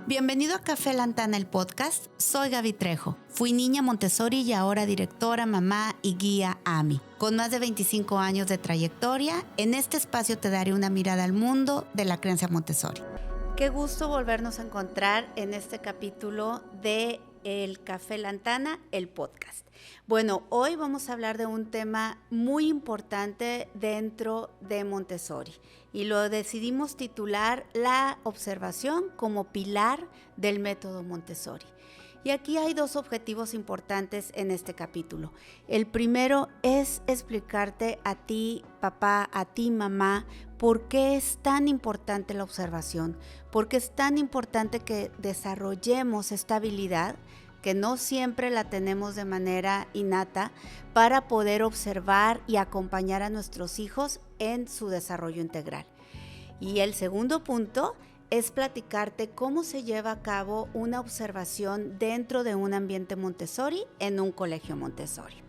Bienvenido a Café Lantana, el podcast. Soy Gaby Trejo. Fui niña Montessori y ahora directora, mamá y guía AMI. Con más de 25 años de trayectoria, en este espacio te daré una mirada al mundo de la crianza Montessori. Qué gusto volvernos a encontrar en este capítulo de El Café Lantana, el podcast. Bueno, hoy vamos a hablar de un tema muy importante dentro de Montessori y lo decidimos titular La observación como pilar del método Montessori. Y aquí hay dos objetivos importantes en este capítulo. El primero es explicarte a ti, papá, a ti, mamá, por qué es tan importante la observación, por qué es tan importante que desarrollemos esta habilidad que no siempre la tenemos de manera innata para poder observar y acompañar a nuestros hijos en su desarrollo integral. Y el segundo punto es platicarte cómo se lleva a cabo una observación dentro de un ambiente Montessori en un colegio Montessori.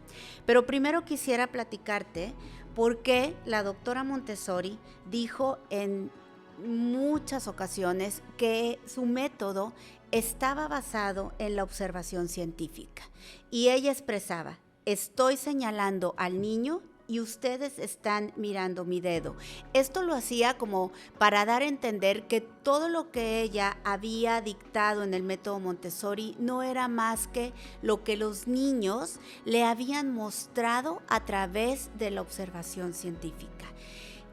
Pero primero quisiera platicarte por qué la doctora Montessori dijo en muchas ocasiones que su método estaba basado en la observación científica. Y ella expresaba: estoy señalando al niño y ustedes están mirando mi dedo. Esto lo hacía como para dar a entender que todo lo que ella había dictado en el método Montessori no era más que lo que los niños le habían mostrado a través de la observación científica.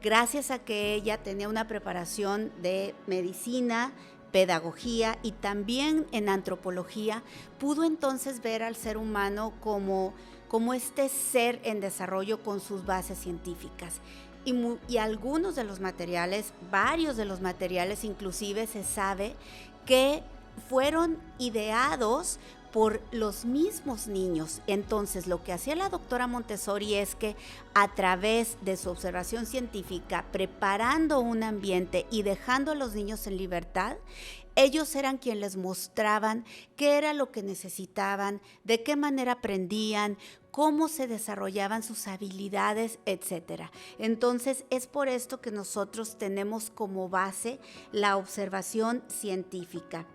Gracias a que ella tenía una preparación de medicina, pedagogía y también en antropología, pudo entonces ver al ser humano como este ser en desarrollo con sus bases científicas. Y algunos de los materiales, varios de los materiales inclusive se sabe que fueron ideados por los mismos niños. Entonces, lo que hacía la doctora Montessori es que a través de su observación científica, preparando un ambiente y dejando a los niños en libertad, ellos eran quienes les mostraban qué era lo que necesitaban, de qué manera aprendían, cómo se desarrollaban sus habilidades, etc. Entonces, es por esto que nosotros tenemos como base la observación científica.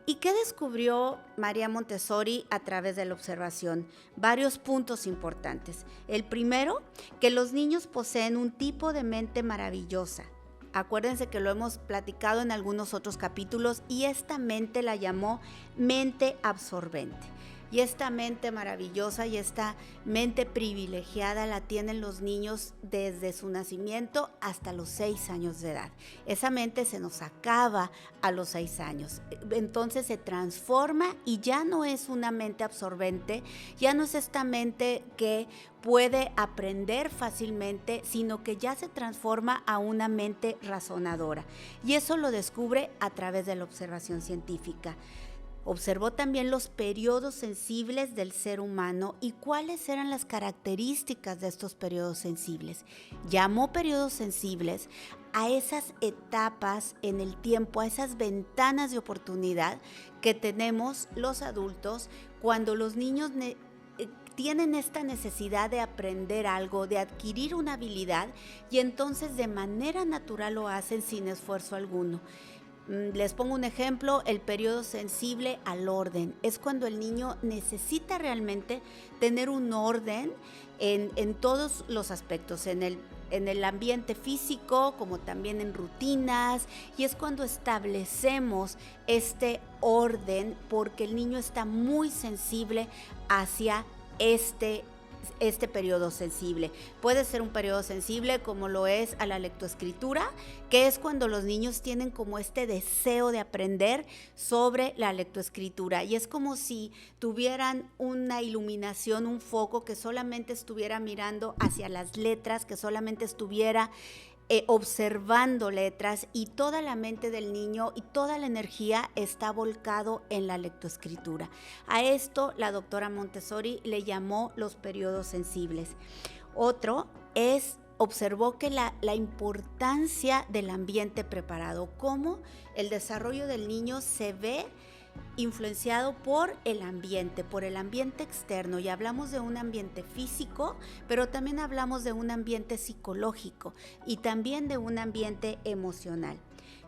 ¿Y qué descubrió María Montessori a través de la observación? Varios puntos importantes. El primero, que los niños poseen un tipo de mente maravillosa. Acuérdense que lo hemos platicado en algunos otros capítulos y esta mente la llamó mente absorbente. Y esta mente maravillosa y esta mente privilegiada la tienen los niños desde su nacimiento hasta los 6 años de edad. Esa mente se nos acaba a los 6 años. Entonces se transforma y ya no es una mente absorbente, ya no es esta mente que puede aprender fácilmente, sino que ya se transforma a una mente razonadora. Y eso lo descubre a través de la observación científica. Observó también los periodos sensibles del ser humano y cuáles eran las características de estos periodos sensibles. Llamó periodos sensibles a esas etapas en el tiempo, a esas ventanas de oportunidad que tenemos los adultos cuando los niños tienen esta necesidad de aprender algo, de adquirir una habilidad y entonces de manera natural lo hacen sin esfuerzo alguno. Les pongo un ejemplo, el periodo sensible al orden. Es cuando el niño necesita realmente tener un orden en todos los aspectos, en el ambiente físico, como también en rutinas, y es cuando establecemos este orden porque el niño está muy sensible hacia este periodo sensible. Puede ser un periodo sensible como lo es a la lectoescritura, que es cuando los niños tienen como este deseo de aprender sobre la lectoescritura y es como si tuvieran una iluminación, un foco que solamente estuviera mirando hacia las letras, que solamente estuviera observando letras y toda la mente del niño y toda la energía está volcado en la lectoescritura. A esto la doctora Montessori le llamó los periodos sensibles. Otro observó que la importancia del ambiente preparado, cómo el desarrollo del niño se ve influenciado por el ambiente externo, y hablamos de un ambiente físico, pero también hablamos de un ambiente psicológico y también de un ambiente emocional.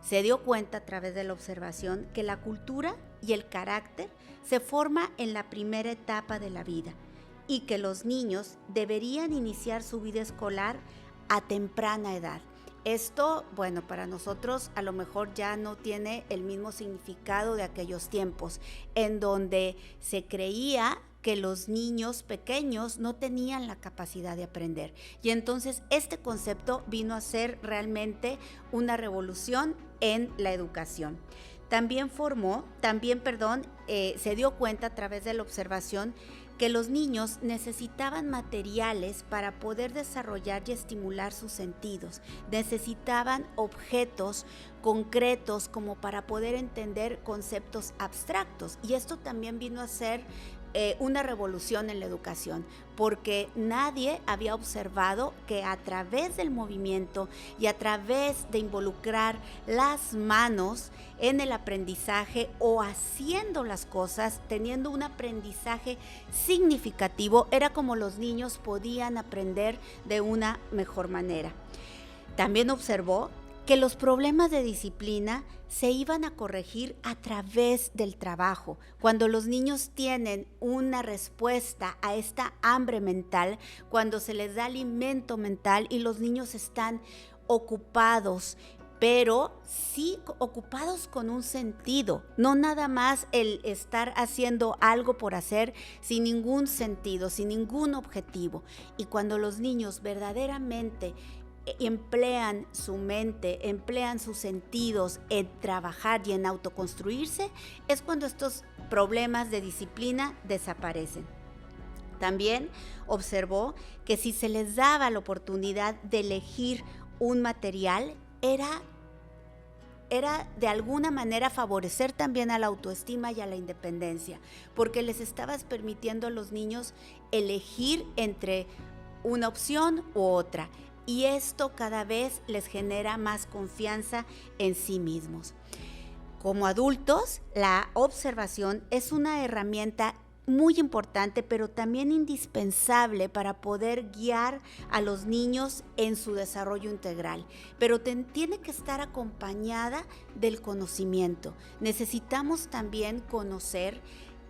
Se dio cuenta a través de la observación que la cultura y el carácter se forma en la primera etapa de la vida y que los niños deberían iniciar su vida escolar a temprana edad. Esto, bueno, para nosotros a lo mejor ya no tiene el mismo significado de aquellos tiempos, en donde se creía que los niños pequeños no tenían la capacidad de aprender. Y entonces este concepto vino a ser realmente una revolución en la educación. Se dio cuenta a través de la observación que los niños necesitaban materiales para poder desarrollar y estimular sus sentidos. Necesitaban objetos concretos como para poder entender conceptos abstractos. Y esto también vino a ser una revolución en la educación, porque nadie había observado que a través del movimiento y a través de involucrar las manos en el aprendizaje o haciendo las cosas, teniendo un aprendizaje significativo, era como los niños podían aprender de una mejor manera. También observó que los problemas de disciplina se iban a corregir a través del trabajo. Cuando los niños tienen una respuesta a esta hambre mental, cuando se les da alimento mental y los niños están ocupados, pero sí ocupados con un sentido, no nada más el estar haciendo algo por hacer sin ningún sentido, sin ningún objetivo. Y cuando los niños verdaderamente emplean su mente, emplean sus sentidos en trabajar y en autoconstruirse, es cuando estos problemas de disciplina desaparecen. También observó que si se les daba la oportunidad de elegir un material, era de alguna manera favorecer también a la autoestima y a la independencia, porque les estabas permitiendo a los niños elegir entre una opción u otra. Y esto cada vez les genera más confianza en sí mismos. Como adultos, la observación es una herramienta muy importante, pero también indispensable para poder guiar a los niños en su desarrollo integral. Pero tiene que estar acompañada del conocimiento. Necesitamos también conocer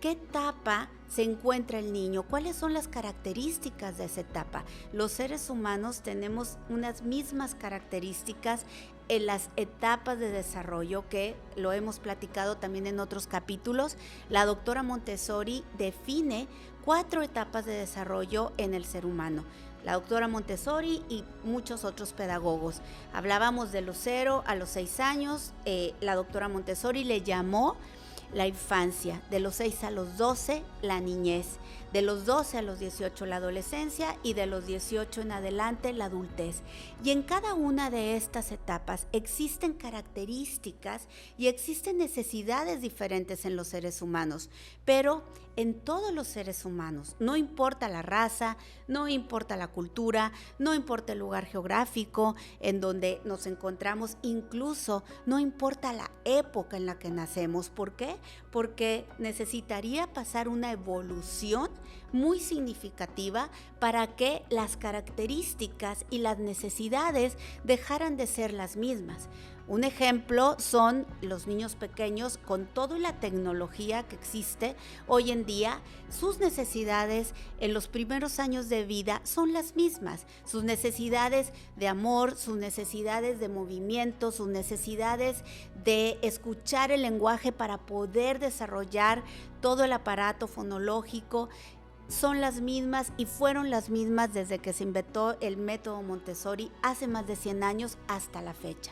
qué etapa se encuentra el niño, cuáles son las características de esa etapa. Los seres humanos tenemos unas mismas características en las etapas de desarrollo, que lo hemos platicado también en otros capítulos. La doctora Montessori define 4 etapas de desarrollo en el ser humano. La doctora Montessori y muchos otros pedagogos. Hablábamos de los 0 a los 6 años. La doctora Montessori le llamó la infancia, de los 6 a los 12 la niñez, de los 12 a los 18 la adolescencia y de los 18 en adelante la adultez. Y en cada una de estas etapas existen características y existen necesidades diferentes en los seres humanos, pero en todos los seres humanos, no importa la raza, no importa la cultura, no importa el lugar geográfico en donde nos encontramos, incluso no importa la época en la que nacemos. ¿Por qué? Porque necesitaría pasar una evolución muy significativa para que las características y las necesidades dejaran de ser las mismas. Un ejemplo son los niños pequeños. Con toda la tecnología que existe hoy en día, sus necesidades en los primeros años de vida son las mismas. Sus necesidades de amor, sus necesidades de movimiento, sus necesidades de escuchar el lenguaje para poder desarrollar todo el aparato fonológico, son las mismas y fueron las mismas desde que se inventó el método Montessori hace más de 100 años hasta la fecha.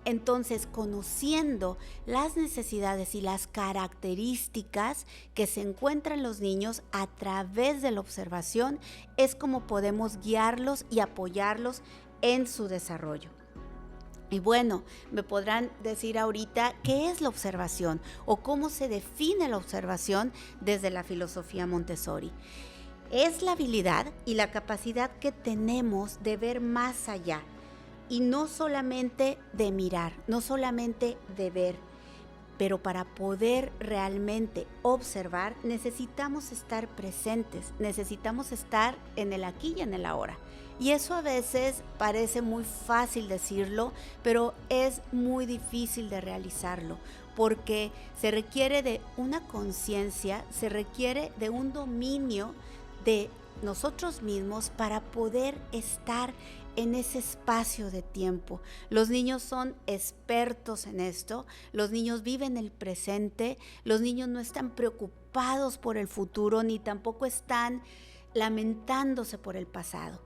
Entonces, conociendo las necesidades y las características que se encuentran en los niños a través de la observación, es como podemos guiarlos y apoyarlos en su desarrollo. Y bueno, me podrán decir ahorita qué es la observación o cómo se define la observación desde la filosofía Montessori. Es la habilidad y la capacidad que tenemos de ver más allá. Y no solamente de mirar, no solamente de ver, pero para poder realmente observar necesitamos estar presentes, necesitamos estar en el aquí y en el ahora. Y eso a veces parece muy fácil decirlo, pero es muy difícil de realizarlo, porque se requiere de una conciencia, se requiere de un dominio de nosotros mismos para poder estar en ese espacio de tiempo. Los niños son expertos en esto, los niños viven el presente, los niños no están preocupados por el futuro ni tampoco están lamentándose por el pasado.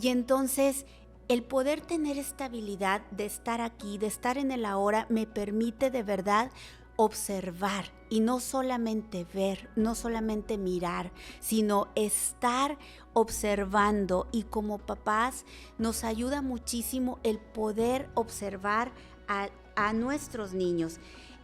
Y entonces el poder tener esta habilidad de estar aquí, de estar en el ahora, me permite de verdad observar y no solamente ver, no solamente mirar, sino estar observando. Y como papás nos ayuda muchísimo el poder observar a nuestros niños.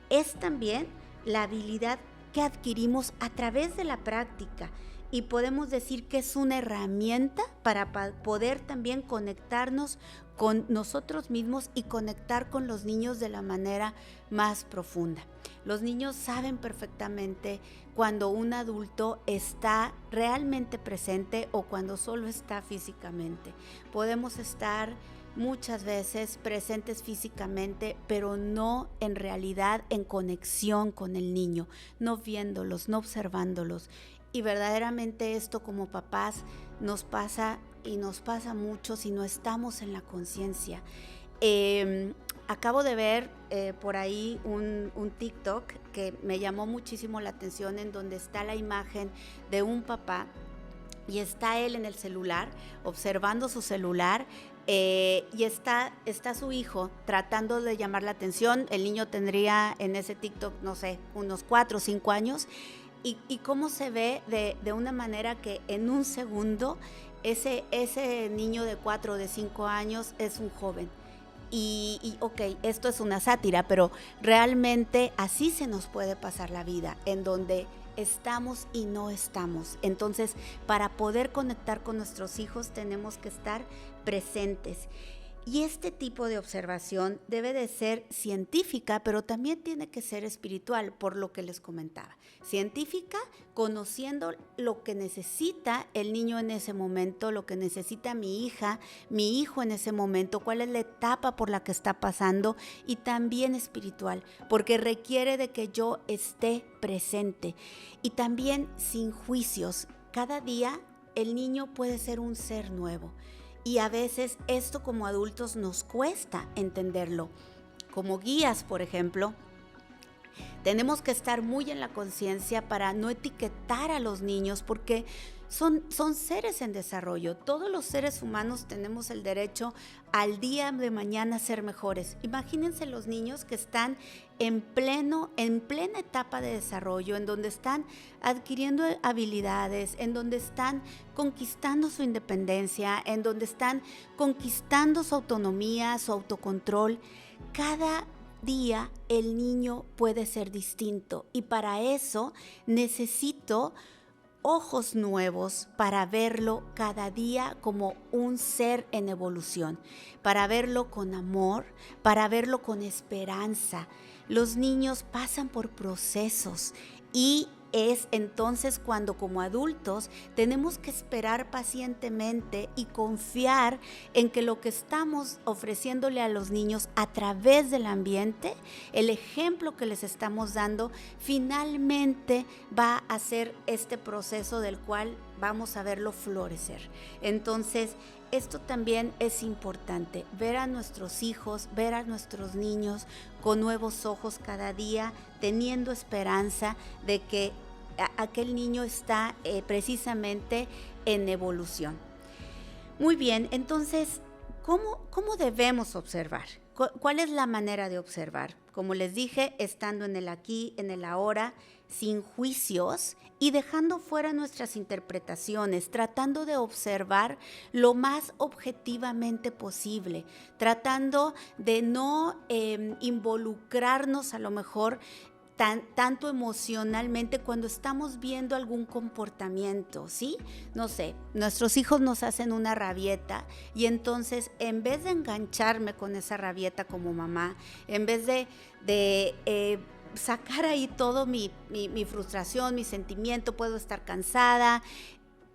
Es también la habilidad que adquirimos a través de la práctica. Y podemos decir que es una herramienta para poder también conectarnos con nosotros mismos y conectar con los niños de la manera más profunda. Los niños saben perfectamente cuando un adulto está realmente presente o cuando solo está físicamente. Podemos estar muchas veces presentes físicamente, pero no en realidad en conexión con el niño, no viéndolos, no observándolos. Y verdaderamente esto como papás nos pasa y nos pasa mucho si no estamos en la conciencia. Acabo de ver por ahí un TikTok que me llamó muchísimo la atención, en donde está la imagen de un papá y está él en el celular, observando su celular, y está su hijo tratando de llamar la atención. El niño tendría en ese TikTok, no sé, unos 4 o 5 años, y cómo se ve de una manera que en un segundo ese niño de 4 o de 5 años es un joven. Y ok, esto es una sátira, pero realmente así se nos puede pasar la vida, en donde estamos y no estamos. Entonces, para poder conectar con nuestros hijos tenemos que estar presentes. Y este tipo de observación debe de ser científica, pero también tiene que ser espiritual, por lo que les comentaba. Científica, conociendo lo que necesita el niño en ese momento, lo que necesita mi hija, mi hijo en ese momento, cuál es la etapa por la que está pasando, y también espiritual, porque requiere de que yo esté presente. Y también sin juicios. Cada día el niño puede ser un ser nuevo. Y a veces esto como adultos nos cuesta entenderlo. Como guías, por ejemplo, tenemos que estar muy en la conciencia para no etiquetar a los niños, porque son seres en desarrollo. Todos los seres humanos tenemos el derecho al día de mañana ser mejores. Imagínense los niños que están en plena etapa de desarrollo, en donde están adquiriendo habilidades, en donde están conquistando su independencia, en donde están conquistando su autonomía, su autocontrol. Cada día el niño puede ser distinto, y para eso necesito ojos nuevos para verlo cada día como un ser en evolución, para verlo con amor, para verlo con esperanza. Los niños pasan por procesos, y es entonces cuando como adultos tenemos que esperar pacientemente y confiar en que lo que estamos ofreciéndole a los niños a través del ambiente, el ejemplo que les estamos dando, finalmente va a ser este proceso del cual vamos a verlo florecer. Entonces, esto también es importante, ver a nuestros hijos, ver a nuestros niños con nuevos ojos cada día, teniendo esperanza de que aquel niño está precisamente en evolución. Muy bien, entonces, ¿cómo debemos observar? ¿Cuál es la manera de observar? Como les dije, estando en el aquí, en el ahora, sin juicios y dejando fuera nuestras interpretaciones, tratando de observar lo más objetivamente posible, tratando de no involucrarnos a lo mejor tanto emocionalmente cuando estamos viendo algún comportamiento, ¿sí? No sé, nuestros hijos nos hacen una rabieta, y entonces en vez de engancharme con esa rabieta como mamá, en vez de sacar ahí todo mi frustración, mi sentimiento, puedo estar cansada,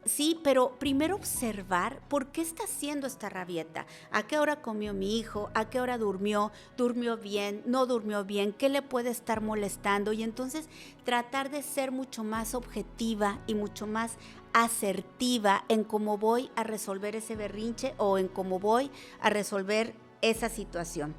Sí, pero primero observar por qué está haciendo esta rabieta. ¿A qué hora comió mi hijo? ¿A qué hora durmió? ¿Durmió bien? ¿No durmió bien? ¿Qué le puede estar molestando? Y entonces tratar de ser mucho más objetiva y mucho más asertiva en cómo voy a resolver ese berrinche o en cómo voy a resolver esa situación.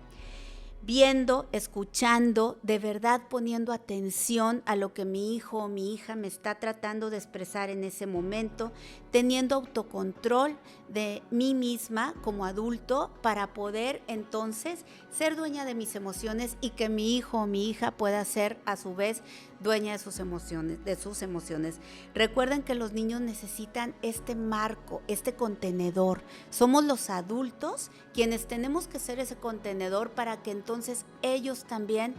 Viendo, escuchando, de verdad poniendo atención a lo que mi hijo o mi hija me está tratando de expresar en ese momento, teniendo autocontrol de mí misma como adulto para poder entonces ser dueña de mis emociones y que mi hijo o mi hija pueda ser a su vez dueña de sus emociones. Recuerden que los niños necesitan este marco, este contenedor. Somos los adultos quienes tenemos que ser ese contenedor para que entonces ellos también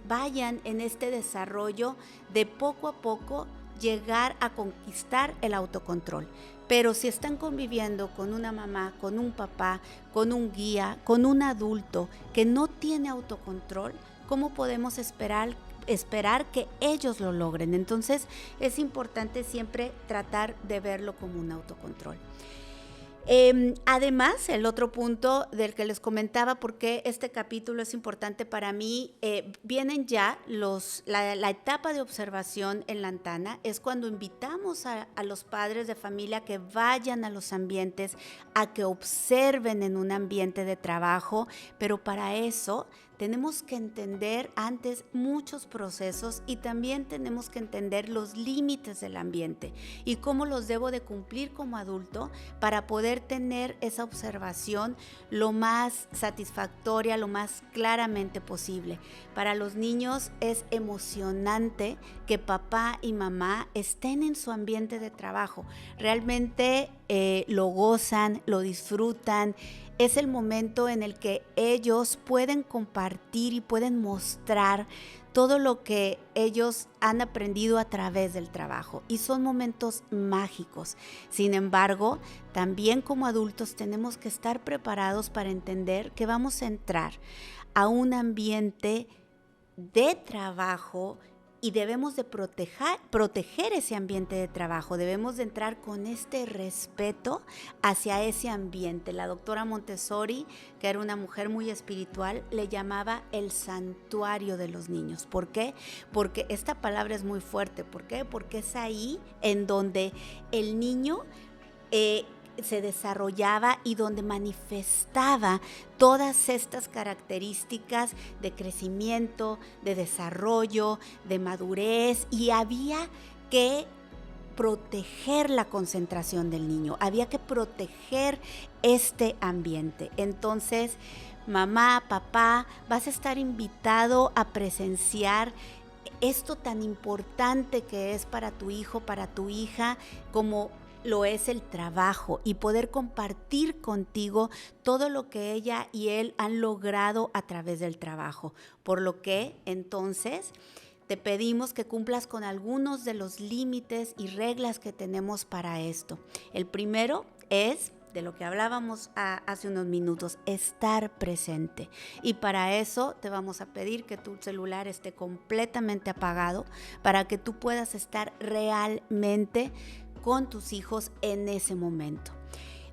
vayan en este desarrollo de poco a poco llegar a conquistar el autocontrol. Pero si están conviviendo con una mamá, con un papá, con un guía, con un adulto que no tiene autocontrol, ¿cómo podemos esperar que ellos lo logren? Entonces es importante siempre tratar de verlo como un autocontrol. Además, el otro punto del que les comentaba, porque este capítulo es importante para mí, vienen ya la etapa de observación en Lantana, es cuando invitamos a los padres de familia que vayan a los ambientes, a que observen en un ambiente de trabajo, pero para eso tenemos que entender antes muchos procesos y también tenemos que entender los límites del ambiente y cómo los debo de cumplir como adulto para poder tener esa observación lo más satisfactoria, lo más claramente posible. Para los niños es emocionante que papá y mamá estén en su ambiente de trabajo. Realmente lo gozan, lo disfrutan. Es el momento en el que ellos pueden compartir y pueden mostrar todo lo que ellos han aprendido a través del trabajo y son momentos mágicos. Sin embargo, también como adultos tenemos que estar preparados para entender que vamos a entrar a un ambiente de trabajo y debemos de proteger ese ambiente de trabajo, debemos de entrar con este respeto hacia ese ambiente. La doctora Montessori, que era una mujer muy espiritual, le llamaba el santuario de los niños. ¿Por qué? Porque esta palabra es muy fuerte. ¿Por qué? Porque es ahí en donde el niño se desarrollaba y donde manifestaba todas estas características de crecimiento, de desarrollo, de madurez, y había que proteger la concentración del niño, había que proteger este ambiente. Entonces, mamá, papá, vas a estar invitado a presenciar esto tan importante que es para tu hijo, para tu hija, como lo es el trabajo, y poder compartir contigo todo lo que ella y él han logrado a través del trabajo. Por lo que entonces te pedimos que cumplas con algunos de los límites y reglas que tenemos para esto. El primero es, de lo que hablábamos hace unos minutos, estar presente. Y para eso te vamos a pedir que tu celular esté completamente apagado para que tú puedas estar realmente con tus hijos en ese momento.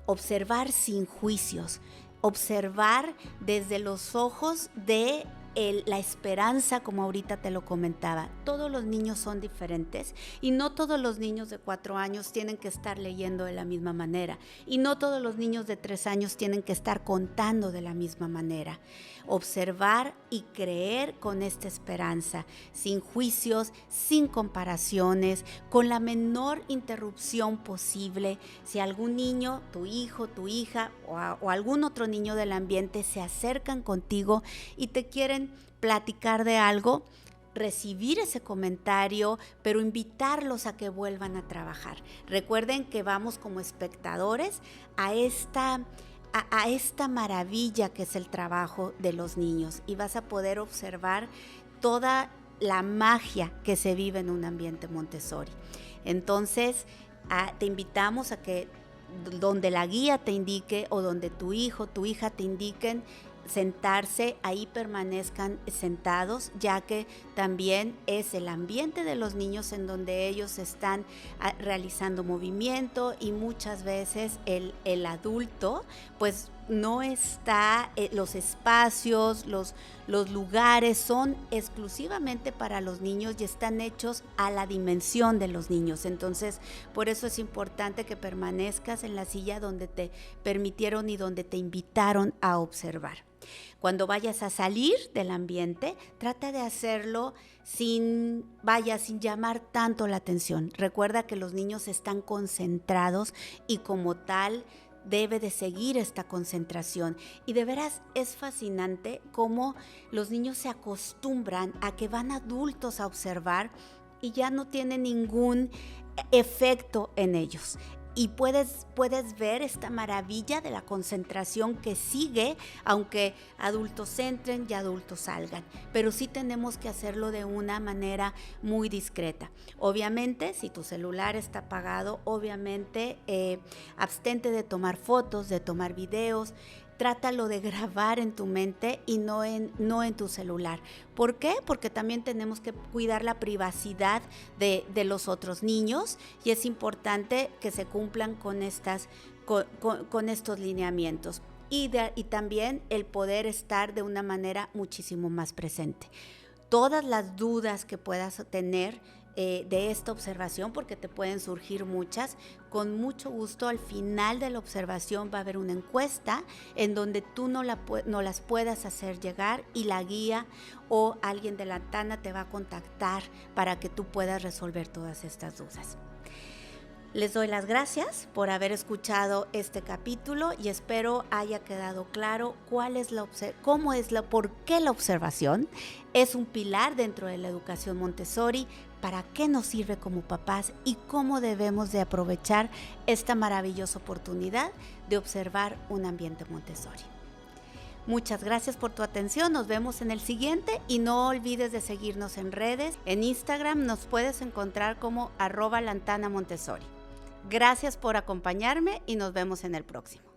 Observar sin juicios, observar desde los ojos de la esperanza, como ahorita te lo comentaba. Todos los niños son diferentes y no todos los niños de 4 años tienen que estar leyendo de la misma manera y no todos los niños de 3 años tienen que estar contando de la misma manera. Observar y creer con esta esperanza, sin juicios, sin comparaciones, con la menor interrupción posible. Si algún niño, tu hijo, tu hija o algún otro niño del ambiente se acercan contigo y te quieren platicar de algo, recibir ese comentario, pero invitarlos a que vuelvan a trabajar. Recuerden que vamos como espectadores a esta maravilla que es el trabajo de los niños, y vas a poder observar toda la magia que se vive en un ambiente Montessori. Entonces, te invitamos a que donde la guía te indique o donde tu hijo, tu hija te indiquen, sentarse, ahí permanezcan sentados, ya que también es el ambiente de los niños en donde ellos están realizando movimiento, y muchas veces el adulto pues no está, los espacios, los lugares son exclusivamente para los niños y están hechos a la dimensión de los niños. Entonces, por eso es importante que permanezcas en la silla donde te permitieron y donde te invitaron a observar. Cuando vayas a salir del ambiente, trata de hacerlo sin llamar tanto la atención. Recuerda que los niños están concentrados y como tal debe de seguir esta concentración. Y de veras es fascinante cómo los niños se acostumbran a que van adultos a observar y ya no tienen ningún efecto en ellos. Y puedes ver esta maravilla de la concentración que sigue, aunque adultos entren y adultos salgan. Pero sí tenemos que hacerlo de una manera muy discreta. Obviamente, si tu celular está apagado, obviamente abstente de tomar fotos, de tomar videos. Trátalo de grabar en tu mente y no en tu celular. ¿Por qué? Porque también tenemos que cuidar la privacidad de los otros niños y es importante que se cumplan con estos lineamientos. Y también el poder estar de una manera muchísimo más presente. Todas las dudas que puedas tener de esta observación, porque te pueden surgir muchas, con mucho gusto al final de la observación va a haber una encuesta en donde tú no las puedas hacer llegar y la guía o alguien de Lantana te va a contactar para que tú puedas resolver todas estas dudas. Les doy las gracias por haber escuchado este capítulo y espero haya quedado claro por qué la observación es un pilar dentro de la educación Montessori, para qué nos sirve como papás y cómo debemos de aprovechar esta maravillosa oportunidad de observar un ambiente Montessori. Muchas gracias por tu atención, nos vemos en el siguiente y no olvides de seguirnos en redes. En Instagram nos puedes encontrar como @lantanamontessori. Gracias por acompañarme y nos vemos en el próximo.